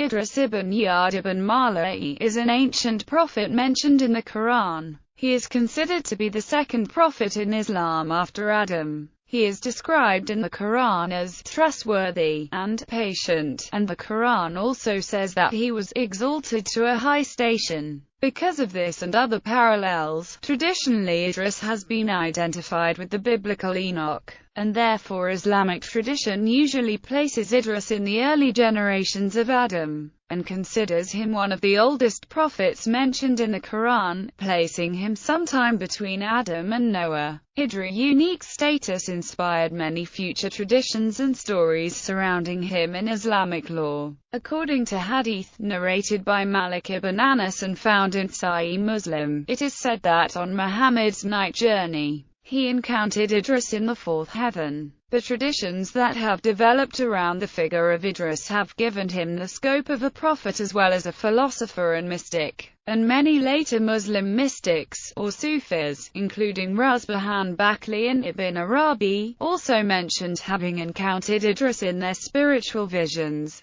Idris ibn Ya'd ibn Mala'i is an ancient prophet mentioned in the Quran. He is considered to be the second prophet in Islam after Adam. He is described in the Quran as trustworthy and patient, and the Quran also says that he was exalted to a high station. Because of this and other parallels, traditionally Idris has been identified with the biblical Enoch, and therefore Islamic tradition usually places Idris in the early generations of Adam, and considers him one of the oldest prophets mentioned in the Quran, placing him sometime between Adam and Noah. Idris' unique status inspired many future traditions and stories surrounding him in Islamic law. According to hadith narrated by Malik ibn Anas and found in Sahih Muslim, it is said that on Muhammad's night journey, he encountered Idris in the fourth heaven. The traditions that have developed around the figure of Idris have given him the scope of a prophet as well as a philosopher and mystic, and many later Muslim mystics, or Sufis, including Rusbahan Bakli and Ibn Arabi, also mentioned having encountered Idris in their spiritual visions.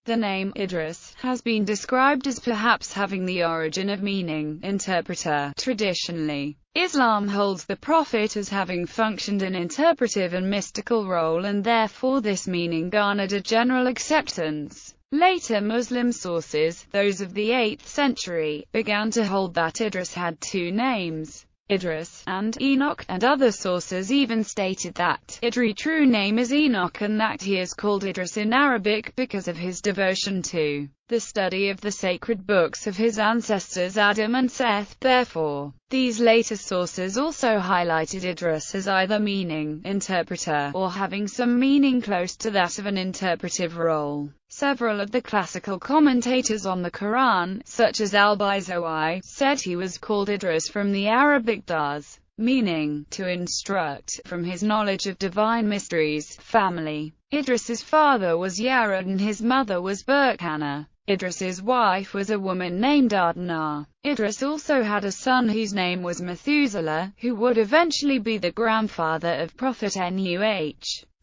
The name Idris has been described as perhaps having the origin of meaning interpreter. Traditionally, Islam holds the prophet as having functioned an interpretive and mystical role, and therefore this meaning garnered a general acceptance. Later Muslim sources, those of the 8th century, began to hold that Idris had two names, Idris and Enoch, and other sources even stated that Idris' true name is Enoch and that he is called Idris in Arabic because of his devotion to the study of the sacred books of his ancestors Adam and Seth. Therefore, these later sources also highlighted Idris as either meaning interpreter or having some meaning close to that of an interpretive role. Several of the classical commentators on the Quran, such as al-Bayzawi, said he was called Idris from the Arabic dars, meaning to instruct, from his knowledge of divine mysteries. Family. Idris's father was Yared and his mother was Burkana. Idris's wife was a woman named Adnah. Idris also had a son whose name was Methuselah, who would eventually be the grandfather of Prophet Nuh.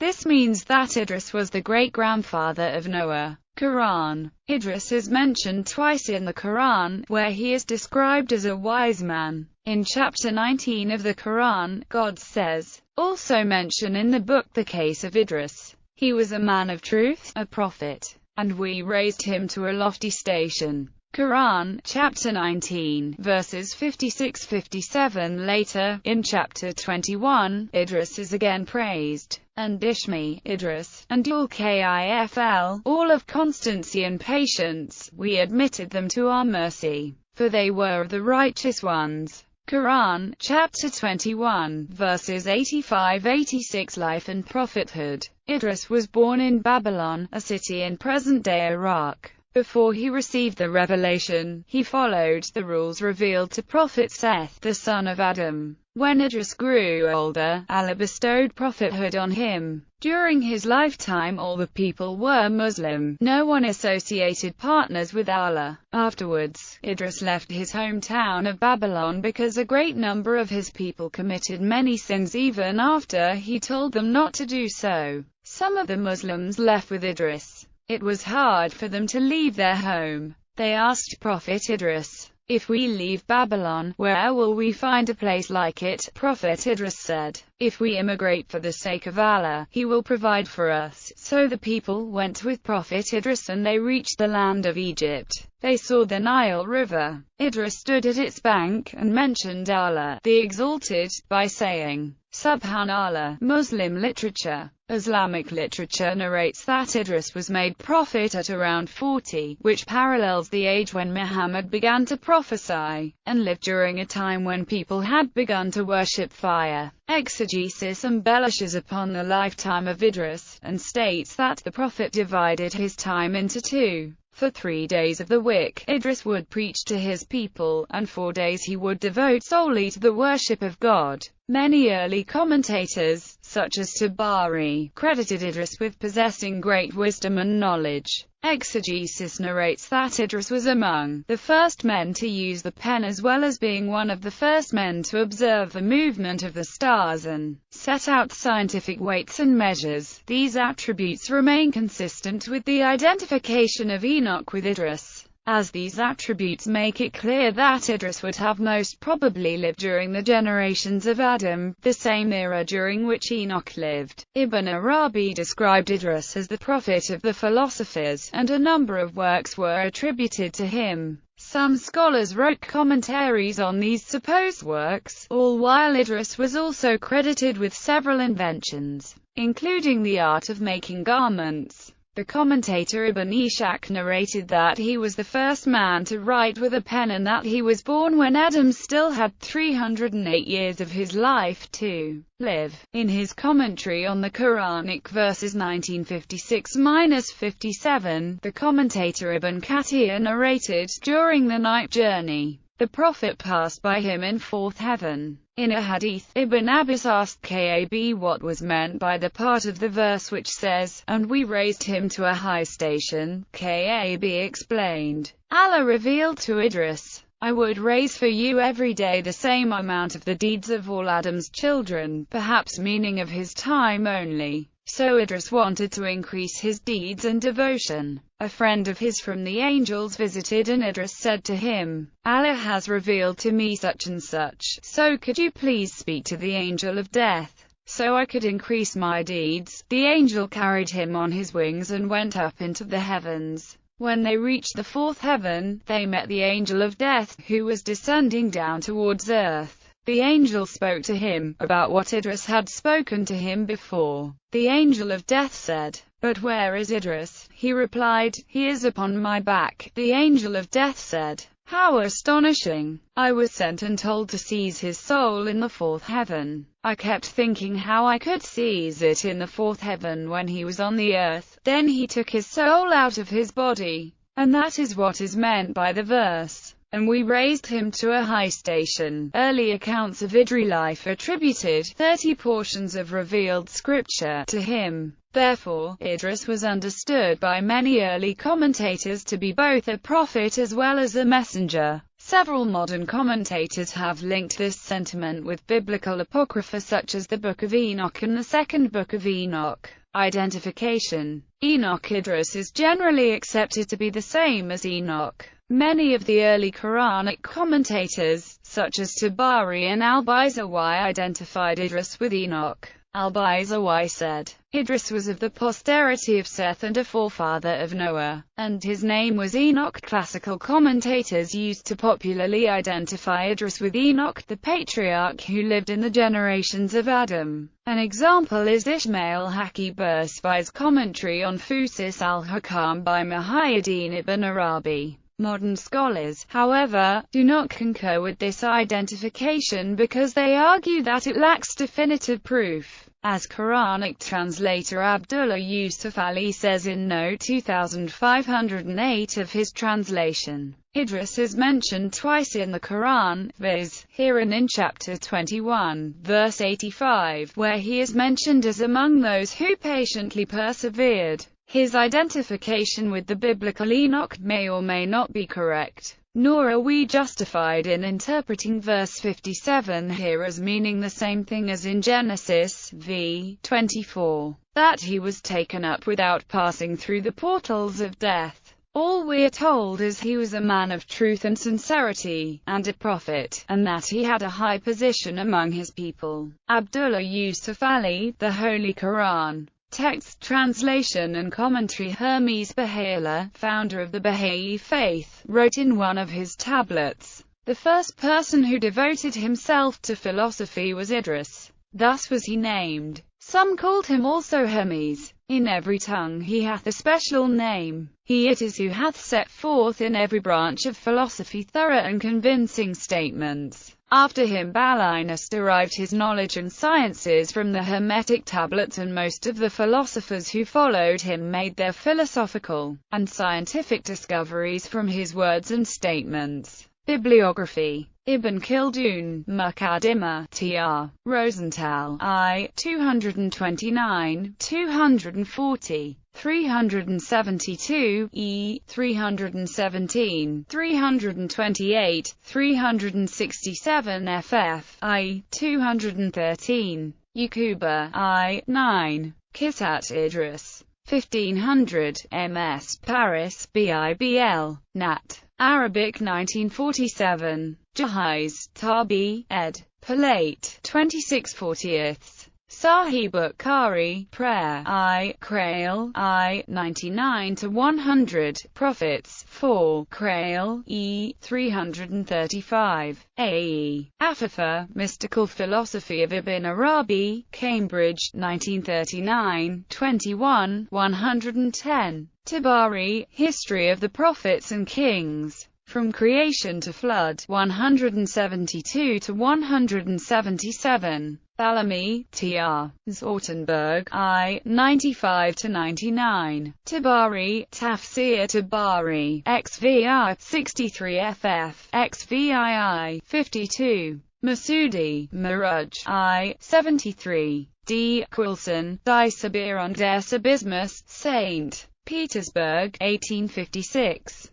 This means that Idris was the great-grandfather of Noah. Quran. Idris is mentioned twice in the Quran, where he is described as a wise man. In chapter 19 of the Quran, God says, also mention in the book the case of Idris. He was a man of truth, a prophet, and we raised him to a lofty station. Quran, chapter 19, verses 56-57. Later, in chapter 21, Idris is again praised, and Ishmi, Idris, and Ul-Kifl, all of constancy and patience, we admitted them to our mercy, for they were of the righteous ones. Quran, chapter 21, verses 85-86. Life and prophethood. Idris was born in Babylon, a city in present-day Iraq. Before he received the revelation, he followed the rules revealed to Prophet Seth, the son of Adam. When Idris grew older, Allah bestowed prophethood on him. During his lifetime all the people were Muslim. No one associated partners with Allah. Afterwards, Idris left his hometown of Babylon because a great number of his people committed many sins even after he told them not to do so. Some of the Muslims left with Idris. It was hard for them to leave their home. They asked Prophet Idris, "If we leave Babylon, where will we find a place like it?" Prophet Idris said, "If we immigrate for the sake of Allah, He will provide for us." So the people went with Prophet Idris and they reached the land of Egypt. They saw the Nile River. Idris stood at its bank and mentioned Allah, the Exalted, by saying, Subhanallah. Muslim literature. Islamic literature narrates that Idris was made prophet at around 40, which parallels the age when Muhammad began to prophesy, and lived during a time when people had begun to worship fire. Exegesis embellishes upon the lifetime of Idris, and states that the prophet divided his time into two. For 3 days of the week, Idris would preach to his people, and 4 days he would devote solely to the worship of God. Many early commentators, such as Tabari, credited Idris with possessing great wisdom and knowledge. Exegesis narrates that Idris was among the first men to use the pen, as well as being one of the first men to observe the movement of the stars and set out scientific weights and measures. These attributes remain consistent with the identification of Enoch with Idris, as these attributes make it clear that Idris would have most probably lived during the generations of Adam, the same era during which Enoch lived. Ibn Arabi described Idris as the prophet of the philosophers, and a number of works were attributed to him. Some scholars wrote commentaries on these supposed works, all while Idris was also credited with several inventions, including the art of making garments. The commentator Ibn Ishaq narrated that he was the first man to write with a pen, and that he was born when Adam still had 308 years of his life to live. In his commentary on the Quranic verses 1956-57, the commentator Ibn Kathir narrated, during the night journey, the Prophet passed by him in fourth heaven. In a hadith, Ibn Abbas asked Ka'b what was meant by the part of the verse which says, "And we raised him to a high station." Ka'b explained, Allah revealed to Idris, "I would raise for you every day the same amount of the deeds of all Adam's children," perhaps meaning of his time only. So Idris wanted to increase his deeds and devotion. A friend of his from the angels visited, and Idris said to him, "Allah has revealed to me such and such, so could you please speak to the angel of death, so I could increase my deeds?" The angel carried him on his wings and went up into the heavens. When they reached the fourth heaven, they met the angel of death, who was descending down towards earth. The angel spoke to him about what Idris had spoken to him before. The angel of death said, "But where is Idris?" He replied, "He is upon my back." The angel of death said, "How astonishing! I was sent and told to seize his soul in the fourth heaven. I kept thinking how I could seize it in the fourth heaven when he was on the earth. Then he took his soul out of his body." And that is what is meant by the verse, "And we raised him to a high station." Early accounts of Idris' life attributed 30 portions of revealed scripture to him. Therefore, Idris was understood by many early commentators to be both a prophet as well as a messenger. Several modern commentators have linked this sentiment with biblical apocrypha such as the Book of Enoch and the Second Book of Enoch. Identification. Enoch Idris is generally accepted to be the same as Enoch. Many of the early Quranic commentators, such as Tabari and al-Bayzawi, identified Idris with Enoch. Al-Bayzawi said, "Idris was of the posterity of Seth and a forefather of Noah, and his name was Enoch." Classical commentators used to popularly identify Idris with Enoch, the patriarch who lived in the generations of Adam. An example is Ismail Haqi Bursbai's commentary on Fusus al-Hukam by Muhyiddin ibn Arabi. Modern scholars, however, do not concur with this identification because they argue that it lacks definitive proof. As Quranic translator Abdullah Yusuf Ali says in note 2508 of his translation, Idris is mentioned twice in the Quran, viz., here and in chapter 21, verse 85, where he is mentioned as among those who patiently persevered. His identification with the biblical Enoch may or may not be correct, nor are we justified in interpreting verse 57 here as meaning the same thing as in Genesis v. 24, that he was taken up without passing through the portals of death. All we are told is he was a man of truth and sincerity, and a prophet, and that he had a high position among his people. Abdullah Yusuf Ali, The Holy Quran. Text translation and commentary. Hermes Baha'u'llah, founder of the Baha'i faith, wrote in one of his tablets, "The first person who devoted himself to philosophy was Idris. Thus was he named. Some called him also Hermes. In every tongue he hath a special name. He it is who hath set forth in every branch of philosophy thorough and convincing statements. After him Balinus derived his knowledge and sciences from the Hermetic tablets, and most of the philosophers who followed him made their philosophical and scientific discoveries from his words and statements." Bibliography. Ibn Khaldun, Muqaddimah, Tr. Rosenthal, I. 229, 240. 372, E. 317, 328, 367 ff. I. 213. Yaquba, I. 9. Kisat Idris. 1500, ms. Paris, Bibl. Nat. Arabic 1947. Jahiz, Tabi, ed. Palate, 26/40. Sahih Bukhari, Prayer, I. Krail, I. 99-100, Prophets, 4, Krail, E. 335, A.E. Afifa, Mystical Philosophy of Ibn Arabi, Cambridge, 1939, 21, 110. Tabari, History of the Prophets and Kings, From Creation to Flood, 172-177. Bellamy, T.R. Zortenberg, I. 95-99. Tabari, Tafsir Tabari, XVI, 63 ff. XVII, 52. Masudi, Miraj, I. 73. D. Quilson, Die Sabir und der Sabismus, St. Petersburg, 1856.